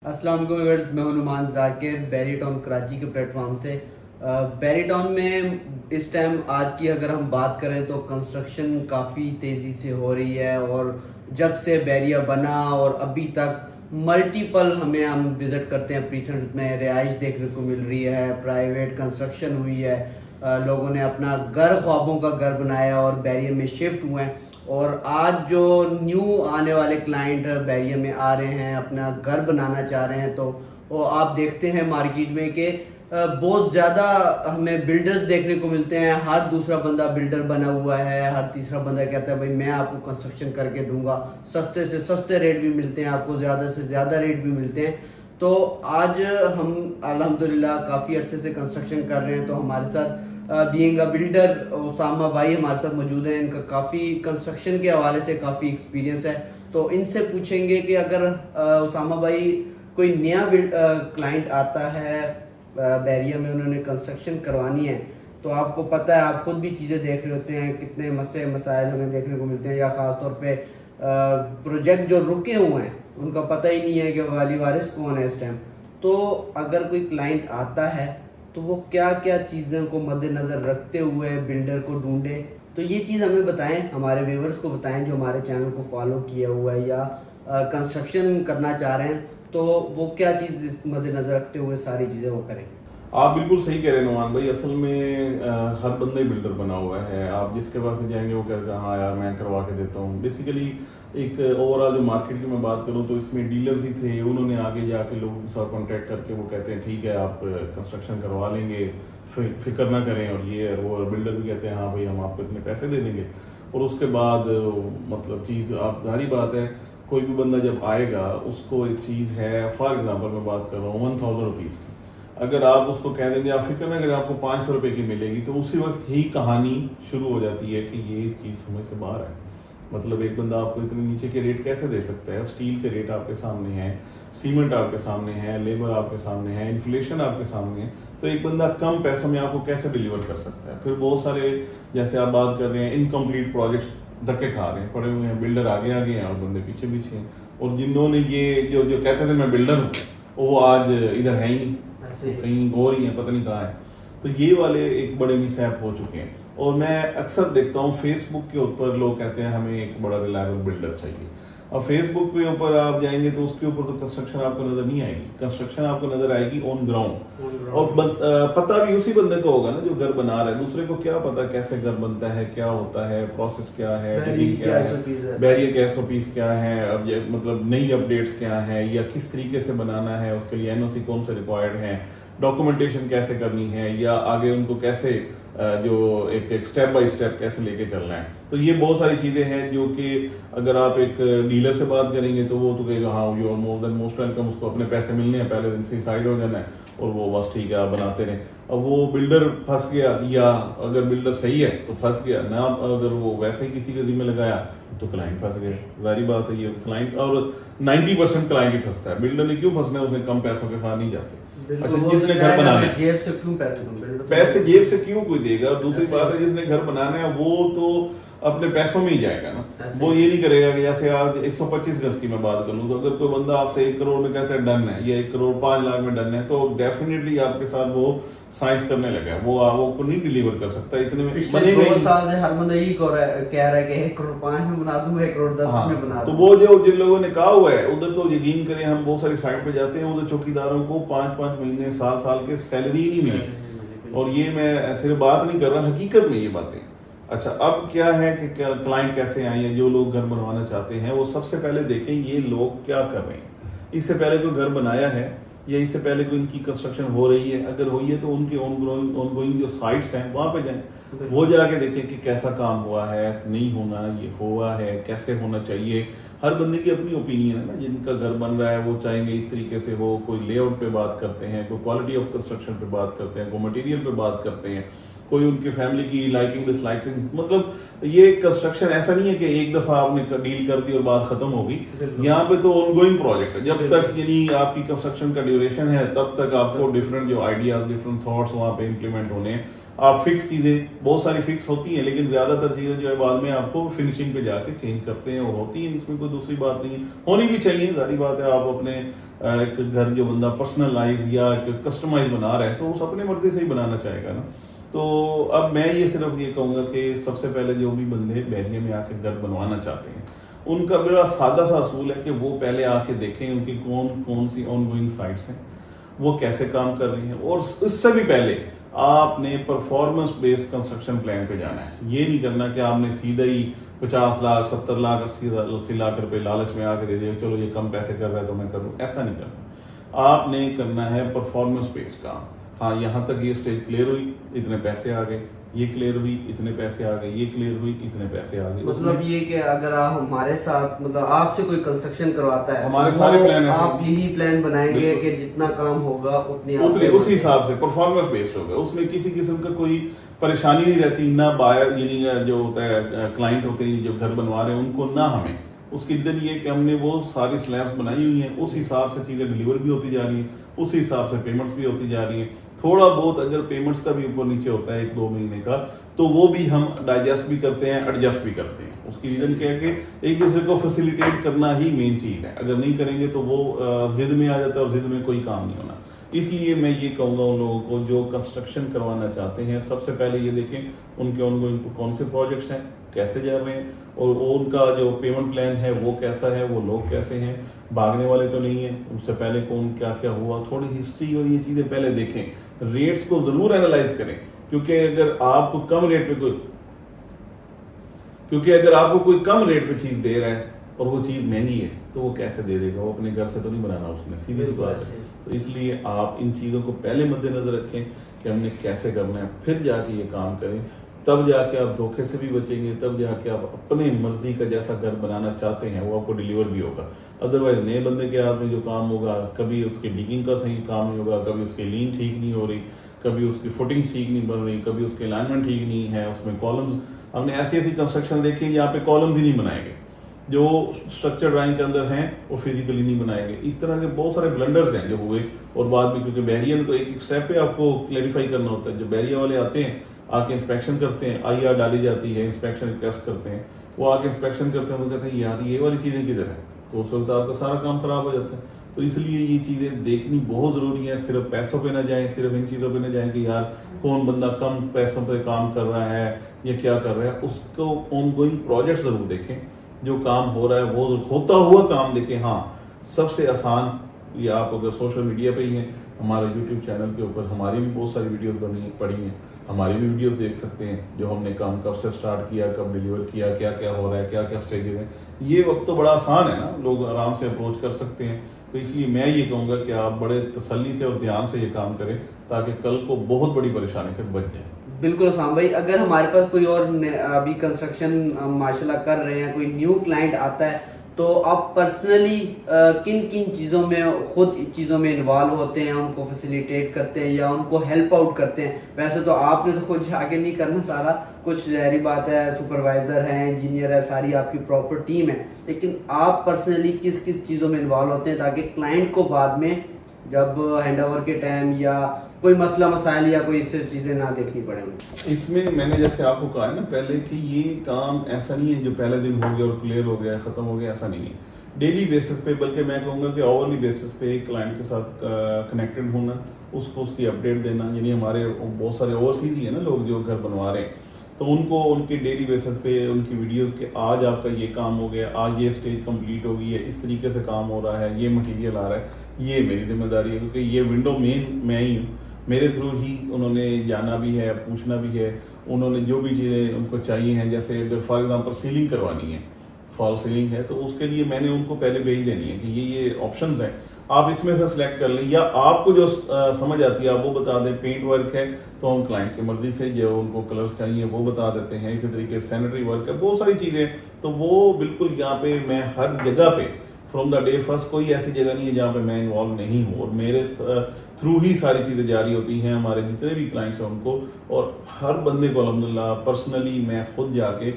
अस्सलाम वालेकुम व्यूअर्स, मैं हूं नुमान ज़ाकिर बैरीटाउन कराची के प्लेटफॉर्म से। बैरीटाउन में इस टाइम आज की अगर हम बात करें तो कंस्ट्रक्शन काफ़ी तेज़ी से हो रही है और जब से बैरिया बना और अभी तक मल्टीपल हम विज़िट करते हैं प्रीसेंट में रिहाइश देखने को मिल रही है, प्राइवेट कंस्ट्रक्शन हुई है, लोगों ने अपना घर ख्वाबों का घर बनाया और बैरिया में शिफ्ट हुए हैं। और आज जो न्यू आने वाले क्लाइंट बैरिया में आ रहे हैं, अपना घर बनाना चाह रहे हैं, तो वो आप देखते हैं मार्केट में कि बहुत ज़्यादा हमें बिल्डर्स देखने को मिलते हैं। हर दूसरा बंदा बिल्डर बना हुआ है, हर तीसरा बंदा कहता है भाई मैं आपको कंस्ट्रक्शन करके दूंगा। सस्ते से सस्ते रेट भी मिलते हैं आपको, ज़्यादा से ज़्यादा रेट भी मिलते हैं। तो आज हम अल्हम्दुलिल्लाह काफ़ी अरसे से कंस्ट्रक्शन कर रहे हैं, तो हमारे साथ बीइंग अ बिल्डर उसामा भाई हमारे साथ मौजूद हैं। इनका काफ़ी कंस्ट्रक्शन के हवाले से काफ़ी एक्सपीरियंस है, तो इनसे पूछेंगे कि अगर उसामा भाई कोई नया क्लाइंट आता है बैरिया में, उन्होंने कंस्ट्रक्शन करवानी है, तो आपको पता है, आप खुद भी चीज़ें देख रहे होते हैं, कितने मसले मसाइल हमें देखने को मिलते हैं, या ख़ास तौर पे प्रोजेक्ट जो रुके हुए हैं उनका पता ही नहीं है कि वाली वारिस कौन है इस टाइम। तो अगर कोई क्लाइंट आता है तो वो क्या क्या चीज़ों को मद्देनज़र रखते हुए बिल्डर को ढूंढे, तो ये चीज़ हमें बताएं, हमारे व्यूवर्स को बताएं जो हमारे चैनल को फॉलो किया हुआ है या कंस्ट्रक्शन करना चाह रहे हैं, तो वो क्या चीज़ मद्देनज़र रखते हुए सारी चीज़ें वो करें। आप बिल्कुल सही कह रहे हैं नुमान भाई। असल में हर बंदा ही बिल्डर बना हुआ है। आप जिसके पास में जाएंगे वो कहते हैं हाँ यार मैं करवा के देता हूँ। बेसिकली एक ओवरऑल जो मार्केट की मैं बात करूँ तो इसमें डीलर्स ही थे, उन्होंने आगे जाके लोगों के साथ कॉन्टैक्ट करके वो कहते हैं ठीक है आप कंस्ट्रक्शन करवा लेंगे, फिक्र ना करें, और ये वो बिल्डर भी कहते हैं हाँ भाई हम आपको इतने पैसे दे देंगे। और उसके बाद मतलब चीज़ आप जारी बात है, कोई भी बंदा जब आएगा उसको एक चीज़ है, फॉर एग्जाम्पल मैं बात कर रहा हूँ 1000 रुपीज़ की, अगर आप उसको कह देंगे आप फिक्र में, अगर आपको 500 रुपये की मिलेगी, तो उसी वक्त ही कहानी शुरू हो जाती है कि ये चीज़ समझ से बाहर है। मतलब एक बंदा आपको इतने नीचे के रेट कैसे दे सकता है? स्टील के रेट आपके सामने हैं, सीमेंट आपके सामने है, लेबर आपके सामने है, इन्फ्लेशन आपके सामने है, तो एक बंदा कम पैसों में आपको कैसे डिलीवर कर सकता है? फिर बहुत सारे जैसे आप बात कर रहे हैं इनकम्प्लीट प्रोजेक्ट्स धक्के खा रहे हैं, पड़े हुए हैं, बिल्डर आगे आगे हैं और बंदे पीछे पीछे हैं। और जिन्होंने ये जो जो कहते थे मैं बिल्डर हूँ, वो आज इधर है ही नहीं, कहीं और ही है, पता नहीं कहाँ है। तो ये वाले एक बड़े मिसहैप हो चुके हैं। और मैं अक्सर देखता हूँ फेसबुक के ऊपर लोग कहते हैं हमें एक बड़ा रिलायबल बिल्डर चाहिए। और फेसबुक के ऊपर आप जाएंगे तो उसके ऊपर तो कंस्ट्रक्शन आपको नजर नहीं आएगी, कंस्ट्रक्शन आपको नजर आएगी ऑन ग्राउंड। और पता भी उसी बंदे को होगा ना जो घर बना रहा है, दूसरे को क्या पता कैसे घर बनता है, क्या होता है, प्रोसेस क्या है, डिगिंग क्या है, बैरियर के SOPs क्या है, अब ये मतलब नई अपडेट्स क्या है, या किस तरीके से बनाना है, उसके लिए NOC कौन से रिक्वायर्ड है, डॉक्यूमेंटेशन कैसे करनी है, या आगे उनको कैसे जो एक स्टेप बाय स्टेप कैसे लेके चलना है। तो ये बहुत सारी चीज़ें हैं जो कि अगर आप एक डीलर से बात करेंगे तो वो तो कहेगा हाँ you are more than most welcome, उसको अपने पैसे मिलने हैं, पहले दिन से साइड हो जाना है और वो बस ठीक है आप बनाते रहें। अब वो बिल्डर फंस गया, या अगर बिल्डर सही है तो फंस गया ना, अगर वो वैसे ही किसी के जिम्मे लगाया तो क्लाइंट फंस गया। जारी बात है ये क्लाइंट, और 90% क्लाइंट ही फंसता है। बिल्डर ने क्यों फंसना है? उसने कम पैसों के साथ नहीं जाते। अच्छा, जिसने घर बनाना है जेब से क्यों पैसे जेब से क्यों कोई देगा? दूसरी बात है जिसने घर बनाना है वो तो अपने पैसों में ही जाएगा ना, वो ये नहीं करेगा कि जैसे आप 125 गज की मैं बात करूं तो अगर कोई बंदा आपसे 1 करोड़ में कहता है डन है, या 1 करोड़ 5 लाख में डन है, तो डेफिनेटली आपके साथ वो साइंस करने लगा, वो आपको नहीं डिलीवर कर सकता इतने में। पिछले 2 साल से हर बंदा यही कह रहा है कि 1 करोड़ 5 में बना दूंगा, 1 करोड़ 10 में बना दूंगा। तो वो जो जिन लोगों ने कहा हुआ है उधर तो यकीन करें, हम बहुत सारी साइट पे जाते हैं, उधर चौकीदारों को 5-5 महीने साल के सैलरी नहीं मिली। और ये मैं सिर्फ बात नहीं कर रहा, हकीकत में ये बातें। अच्छा, अब क्या है कि क्लाइंट कैसे आए हैं, जो लोग घर बनवाना चाहते हैं वो सबसे पहले देखें ये लोग क्या कर रहे हैं। इससे पहले कोई घर बनाया है या इससे पहले कोई इनकी कंस्ट्रक्शन हो रही है, अगर हुई है तो उनके ऑनगोइंग जो साइट्स हैं वहाँ पे जाएं, वो जाके देखें कि कैसा काम हुआ है, नहीं होना, ये हुआ है, कैसे होना चाहिए। हर बंदे की अपनी ओपिनियन है ना, जिनका घर बन रहा है वो चाहेंगे इस तरीके से हो, कोई लेआउट पे बात करते हैं, कोई क्वालिटी ऑफ कंस्ट्रक्शन पे बात करते हैं, कोई मटेरियल पे बात करते हैं, कोई उनकी फैमिली की लाइकिंग डिसलाइकिंग। मतलब ये कंस्ट्रक्शन ऐसा नहीं है कि एक दफा आपने डील कर दी और बात खत्म होगी। यहाँ पे तो ऑनगोइंग प्रोजेक्ट है, जब तक यानी आपकी कंस्ट्रक्शन का ड्यूरेशन है तब तक आपको डिफरेंट जो आइडियाज, डिफरेंट थॉट्स वहाँ पे इम्प्लीमेंट होने हैं। आप फिक्स चीज़ें बहुत सारी फिक्स होती हैं, लेकिन ज़्यादातर चीज़ें जो है बाद में आपको फिनिशिंग पे जाके चेंज करते हैं और होती हैं, इसमें कोई दूसरी बात नहीं है, होनी भी चाहिए, सारी बात है। आप अपने एक घर जो बंदा पर्सनलाइज या कस्टमाइज बना रहा है तो उस अपने मर्जी से ही बनाना चाहेगा ना। तो अब मैं ये सिर्फ ये कहूँगा कि सबसे पहले जो भी बंदे बहरिया में आके घर बनवाना चाहते हैं उनका बड़ा सादा सा असूल है कि वो पहले आके देखें उनकी कौन कौन सी ऑनगोइंग साइट्स हैं, वो कैसे काम कर रही हैं, और इससे भी पहले आपने परफॉर्मेंस बेस्ड कंस्ट्रक्शन प्लान पे जाना है। ये नहीं करना कि आपने सीधा ही 50 लाख 70 लाख 80 लाख रुपए लालच में आके दे दिया, चलो ये कम पैसे कर रहा है तो मैं करूँ, ऐसा नहीं करना। आपने करना है परफॉर्मेंस बेस्ड काम। हाँ, यहाँ तक ये स्टेज क्लियर हुई, इतने पैसे आ गए, ये क्लियर हुई, इतने पैसे आ गए, ये क्लियर हुई, इतने पैसे आ गए। मतलब ये कि अगर आप हमारे साथ, मतलब आपसे कोई कंस्ट्रक्शन करवाता है, हमारे सारे प्लान आप यही प्लान बनाएंगे कि जितना काम होगा उतने उसी हिसाब से परफॉर्मेंस बेस्ड होगा, उसमें किसी किस्म का कोई परेशानी नहीं रहती ना। बायर यानी जो होता है क्लाइंट होते हैं जो घर बनवा रहे हैं उनको, ना हमें उसकी इधर ये कि हमने वो सारी स्लैब्स बनाई हुई हैं, उस हिसाब से चीज़ें डिलीवर भी होती जा रही हैं, उस हिसाब से पेमेंट्स भी होती जा रही हैं। थोड़ा बहुत अगर पेमेंट्स का भी ऊपर नीचे होता है 1-2 महीने का, तो वो भी हम डाइजेस्ट भी करते हैं, एडजस्ट भी करते हैं। उसकी रीज़न क्या है कि एक दूसरे को फैसिलिटेट करना ही मेन चीज़ है। अगर नहीं करेंगे तो वो जिद में आ जाता है और जिद में कोई काम नहीं होना। इसलिए मैं ये कहूँगा उन लोगों को जो कंस्ट्रक्शन करवाना चाहते हैं, सबसे पहले ये देखें उनके उनको कौन से प्रोजेक्ट्स हैं, कैसे जा रहे हैं, और उनका जो पेमेंट प्लान है वो कैसा है, वो लोग कैसे हैं, भागने वाले तो नहीं है, उससे पहले कौन क्या क्या हुआ, थोड़ी हिस्ट्री और ये चीज़ें पहले देखें। रेट्स को ज़रूर एनालाइज करें, क्योंकि अगर आपको कम रेट पे चीज़ दे रहा है और वो चीज़ महंगी है तो वो कैसे दे देगा, वो अपने घर से तो नहीं बनाना उसने, सीधी सी बात है। तो इसलिए आप इन चीज़ों को पहले मद्देनजर रखें कि हमने कैसे करना है, फिर जाके ये काम करें, तब जाके आप धोखे से भी बचेंगे, तब जाके आप अपने मर्जी का जैसा घर बनाना चाहते हैं वो आपको डिलीवर भी होगा। अदरवाइज नए बंदे के हाथ में जो काम होगा, कभी उसके डिगिंग का सही काम नहीं होगा, कभी उसकी लीन ठीक नहीं हो रही, कभी उसकी फुटिंग्स ठीक नहीं बन रही, कभी उसके अलाइनमेंट ठीक नहीं है, उसमें कॉलम्स, हमने ऐसी ऐसी कंस्ट्रक्शन देखी है यहाँ पे कॉलम्स ही नहीं बनाएंगे, जो स्ट्रक्चर ड्राइंग के अंदर हैं वो फिजिकली नहीं बनाएंगे। इस तरह के बहुत सारे ब्लंडर्स हैं जो हुए, और बाद में क्योंकि बैरियर तो एक स्टेप पे आपको क्लैरिफाई करना होता है। जो बैरियर वाले आते हैं आके इंस्पेक्शन करते हैं, IR डाली जाती है, इंस्पेक्शन रिक्वेस्ट करते हैं, वो आके इंस्पेक्शन करते हैं, वो कहते हैं यार ये वाली चीज़ें किधर है, तो उस वक्त आपका सारा काम खराब हो जाता है। तो इसलिए ये चीज़ें देखनी बहुत ज़रूरी है। सिर्फ पैसों पे ना जाएं, सिर्फ इन चीज़ों पे ना जाएं कि यार कौन बंदा कम पैसों पे काम कर रहा है या क्या कर रहा है, उसको ऑनगोइंग प्रोजेक्ट ज़रूर देखें, जो काम हो रहा है वो होता हुआ काम देखें। हाँ, सबसे आसान ये आप अगर सोशल मीडिया पे ही हैं, हमारे यूट्यूब चैनल के ऊपर हमारी भी बहुत सारी वीडियोस बनी पड़ी हैं, हमारी भी वीडियोस देख सकते हैं, जो हमने काम कब से स्टार्ट किया, कब डिलीवर किया, क्या क्या हो रहा है, क्या क्या स्टेजेस हैं। ये वक्त तो बड़ा आसान है ना, लोग आराम से अप्रोच कर सकते हैं। तो इसलिए मैं ये कहूँगा कि आप बड़े तसल्ली से और ध्यान से ये काम करें, ताकि कल को बहुत बड़ी परेशानी से बच जाए। बिल्कुल साम भाई, अगर हमारे पास कोई और अभी कंस्ट्रक्शन माशाल्लाह कर रहे हैं, कोई न्यू क्लाइंट आता है, तो आप पर्सनली किन किन चीज़ों में खुद चीज़ों में इन्वॉल्व होते हैं, उनको फैसिलिटेट करते हैं या उनको हेल्प आउट करते हैं? वैसे तो आपने तो खुद जाके नहीं करना सारा कुछ, ज़ाहिर बात है, सुपरवाइज़र है, इंजीनियर है, सारी आपकी प्रॉपर टीम है, लेकिन आप पर्सनली किस किस चीज़ों में इन्वॉल्व होते हैं ताकि क्लाइंट को बाद में जब हैंडओवर के टाइम या कोई मसला मसाइल या कोई इससे चीज़ें ना देखनी पड़े? इसमें मैंने जैसे आपको कहा है ना पहले कि ये काम ऐसा नहीं है जो पहले दिन हो गया और क्लियर हो गया, ख़त्म हो गया, ऐसा नहीं है। डेली बेसिस पे, बल्कि मैं कहूँगा कि आवरली बेसिस पे एक क्लाइंट के साथ कनेक्टेड होना, उसको उसकी अपडेट देना। यानी हमारे बहुत सारे ओवरसीज ही है ना लोग जो घर बनवा रहे हैं, तो उनको उनके डेली बेसिस पे उनकी वीडियोस के आज आपका ये काम हो गया, आज ये स्टेज कंप्लीट हो गई है, इस तरीके से काम हो रहा है, ये मटेरियल आ रहा है, ये मेरी जिम्मेदारी है, क्योंकि ये विंडो मेन मैं ही हूँ, मेरे थ्रू ही उन्होंने जाना भी है, पूछना भी है। उन्होंने जो भी चीज़ें उनको चाहिए हैं, जैसे अगर फॉर एग्जांपल सीलिंग करवानी है, फॉल सीलिंग है, तो उसके लिए मैंने उनको पहले भेज देनी है कि ये ऑप्शंस हैं, आप इसमें से सिलेक्ट कर लें, या आपको जो समझ आती है आप वो बता दें। पेंट वर्क है तो हम क्लाइंट की मर्जी से जो उनको कलर्स चाहिए वो बता देते हैं। इसी तरीके से सैनिटरी वर्क है, बहुत सारी चीज़ें, तो वो बिल्कुल यहाँ पे मैं हर जगह पे फ्रॉम द डे फर्स्ट कोई ऐसी जगह नहीं है जहाँ पे मैं इन्वॉल्व नहीं हूँ, और मेरे थ्रू ही सारी चीज़ें जारी होती हैं। हमारे जितने भी क्लाइंट्स हैं उनको, और हर बंदे को अल्हम्दुलिल्लाह पर्सनली मैं खुद जाके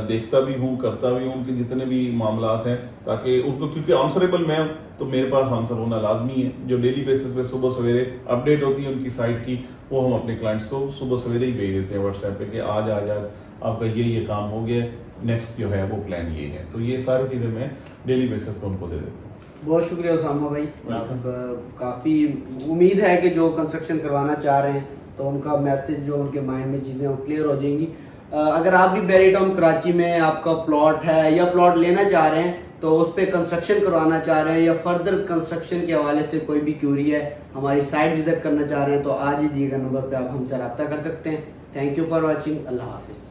देखता भी हूँ, करता भी हूँ उनके जितने भी मामलात हैं, ताकि उनको, क्योंकि आंसरेबल मैं तो मेरे पास आंसर होना लाजमी है। जो डेली बेसिस पे सुबह सवेरे अपडेट होती है उनकी साइट की, वो हम अपने क्लाइंट्स को सुबह सवेरे ही भेज देते हैं व्हाट्सएप पे कि आज आपका ये काम हो गया, नेक्स्ट जो है वो प्लान ये है। तो ये सारी चीज़ें मैं डेली बेसिस पे उनको दे देता हूँ। बहुत शुक्रिया उसामा भाई, आपका काफ़ी उम्मीद है कि जो कंस्ट्रक्शन करवाना चाह रहे हैं तो उनका मैसेज, जो उनके माइंड में चीज़ें वो क्लियर हो जाएंगी। अगर आप भी बैरी टाउन कराची में आपका प्लॉट है या प्लॉट लेना चाह रहे हैं, तो उस पर कंस्ट्रक्शन करवाना चाह रहे हैं या फर्दर कंस्ट्रक्शन के हवाले से कोई भी क्यूरी है, हमारी साइट विजिट करना चाह रहे हैं, तो आज ही दिए गए नंबर पर आप हमसे रब्ता कर सकते हैं। Thank you for watching. अल्लाह हाफिज़।